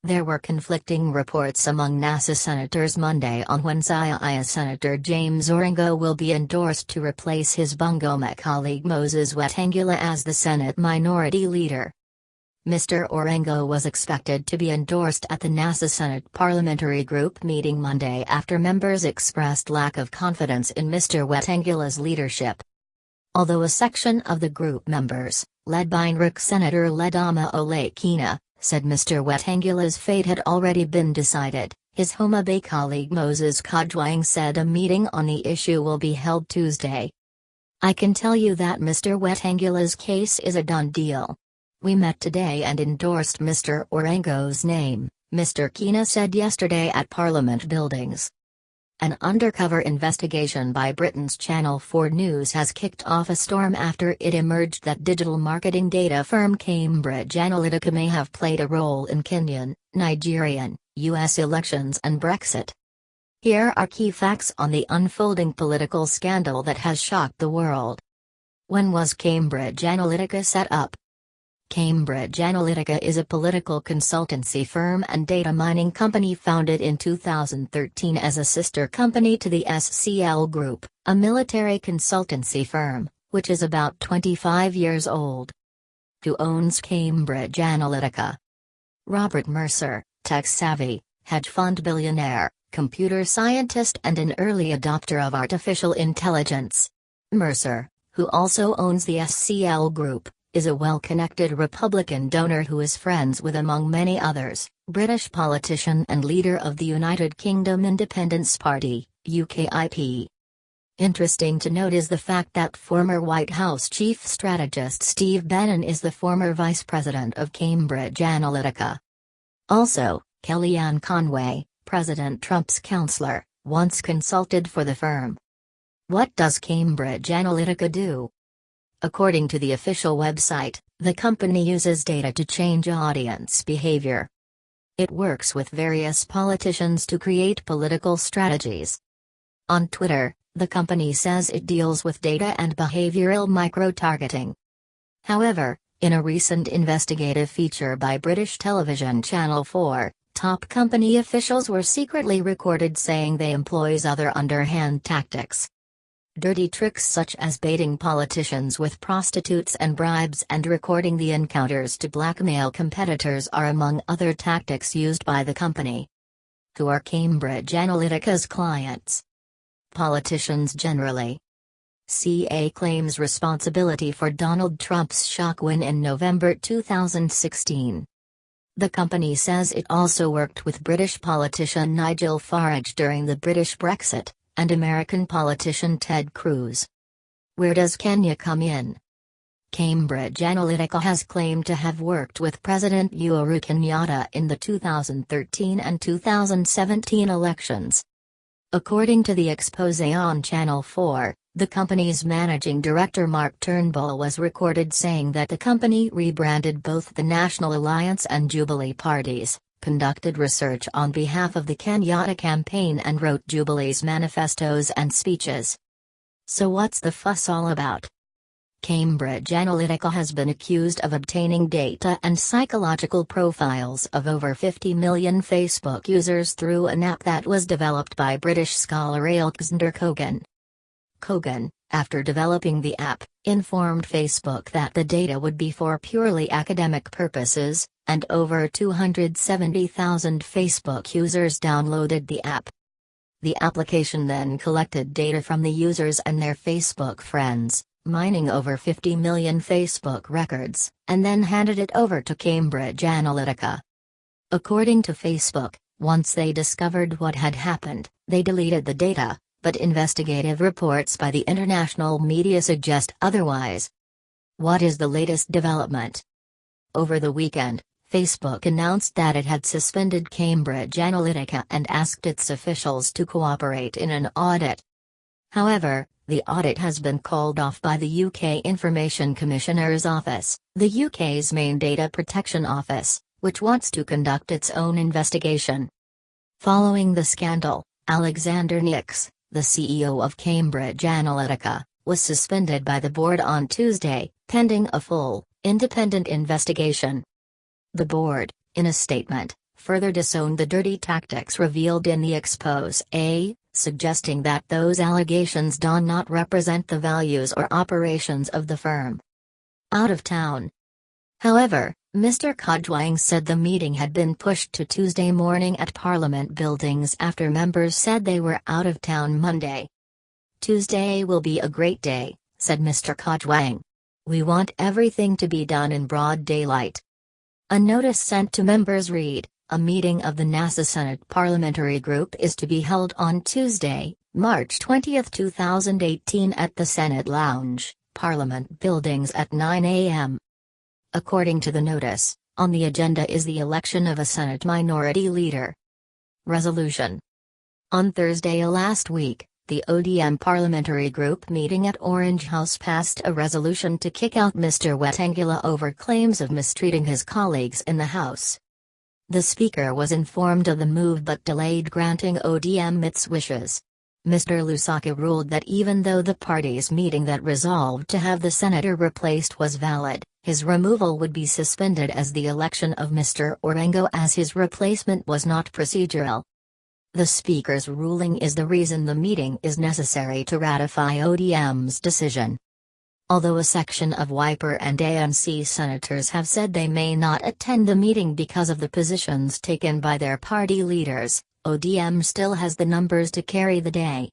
There were conflicting reports among NASA senators Monday on when CIA Senator James Orengo will be endorsed to replace his Bungoma colleague Moses Wetangula as the Senate Minority Leader. Mr. Orengo was expected to be endorsed at the NASA Senate Parliamentary Group meeting Monday after members expressed lack of confidence in Mr. Wetangula's leadership. Although a section of the group members, led by NRIC Senator Ledama Olekina, said Mr. Wetangula's fate had already been decided, his Homa Bay colleague Moses Kajwang said a meeting on the issue will be held Tuesday. "I can tell you that Mr. Wetangula's case is a done deal. We met today and endorsed Mr. Orengo's name," Mr. Kina said yesterday at Parliament Buildings. An undercover investigation by Britain's Channel 4 News has kicked off a storm after it emerged that digital marketing data firm Cambridge Analytica may have played a role in Kenyan, Nigerian, US elections and Brexit. Here are key facts on the unfolding political scandal that has shocked the world. When was Cambridge Analytica set up? Cambridge Analytica is a political consultancy firm and data mining company founded in 2013 as a sister company to the SCL Group, a military consultancy firm, which is about 25 years old. Who owns Cambridge Analytica? Robert Mercer, tech-savvy, hedge-fund billionaire, computer scientist and an early adopter of artificial intelligence. Mercer, who also owns the SCL Group, is a well-connected Republican donor who is friends with, among many others, British politician and leader of the United Kingdom Independence Party, UKIP. Interesting to note is the fact that former White House chief strategist Steve Bannon is the former vice president of Cambridge Analytica. Also, Kellyanne Conway, President Trump's counselor, once consulted for the firm. What does Cambridge Analytica do? According to the official website, the company uses data to change audience behavior. It works with various politicians to create political strategies. On Twitter, the company says it deals with data and behavioral micro-targeting. However, in a recent investigative feature by British television Channel 4, top company officials were secretly recorded saying they employs other underhand tactics. Dirty tricks such as baiting politicians with prostitutes and bribes and recording the encounters to blackmail competitors are among other tactics used by the company. Who are Cambridge Analytica's clients? Politicians generally. CA claims responsibility for Donald Trump's shock win in November 2016. The company says it also worked with British politician Nigel Farage during the British Brexit, and American politician Ted Cruz. Where does Kenya come in? Cambridge Analytica has claimed to have worked with President Uhuru Kenyatta in the 2013 and 2017 elections. According to the exposé on Channel 4, the company's managing director Mark Turnbull was recorded saying that the company rebranded both the National Alliance and Jubilee parties, conducted research on behalf of the Kenyatta campaign and wrote Jubilee's manifestos and speeches. So what's the fuss all about? Cambridge Analytica has been accused of obtaining data and psychological profiles of over 50 million Facebook users through an app that was developed by British scholar Alexander Kogan. Kogan, after developing the app, informed Facebook that the data would be for purely academic purposes, and over 270,000 Facebook users downloaded the app. The application then collected data from the users and their Facebook friends, mining over 50 million Facebook records, and then handed it over to Cambridge Analytica. According to Facebook, once they discovered what had happened, they deleted the data, but investigative reports by the international media suggest otherwise. What is the latest development? Over the weekend, Facebook announced that it had suspended Cambridge Analytica and asked its officials to cooperate in an audit. However, the audit has been called off by the UK Information Commissioner's Office, the UK's main data protection office, which wants to conduct its own investigation. Following the scandal, Alexander Nix, the CEO of Cambridge Analytica, was suspended by the board on Tuesday, pending a full, independent investigation. The board, in a statement, further disowned the dirty tactics revealed in the expose, suggesting that those allegations do not represent the values or operations of the firm. Out of town. However, Mr. Kajwang said the meeting had been pushed to Tuesday morning at Parliament buildings after members said they were out of town Monday. "Tuesday will be a great day," said Mr. Kajwang. "We want everything to be done in broad daylight." A notice sent to members read, "A meeting of the NASA Senate Parliamentary Group is to be held on Tuesday, March 20, 2018 at the Senate Lounge, Parliament Buildings at 9 a.m. According to the notice, on the agenda is the election of a Senate Minority Leader. Resolution. On Thursday last week, the ODM Parliamentary Group meeting at Orange House passed a resolution to kick out Mr. Wetangula over claims of mistreating his colleagues in the House. The Speaker was informed of the move but delayed granting ODM its wishes. Mr. Lusaka ruled that even though the party's meeting that resolved to have the senator replaced was valid, his removal would be suspended as the election of Mr. Orengo as his replacement was not procedural. The Speaker's ruling is the reason the meeting is necessary to ratify ODM's decision. Although a section of Wiper and ANC senators have said they may not attend the meeting because of the positions taken by their party leaders, ODM still has the numbers to carry the day.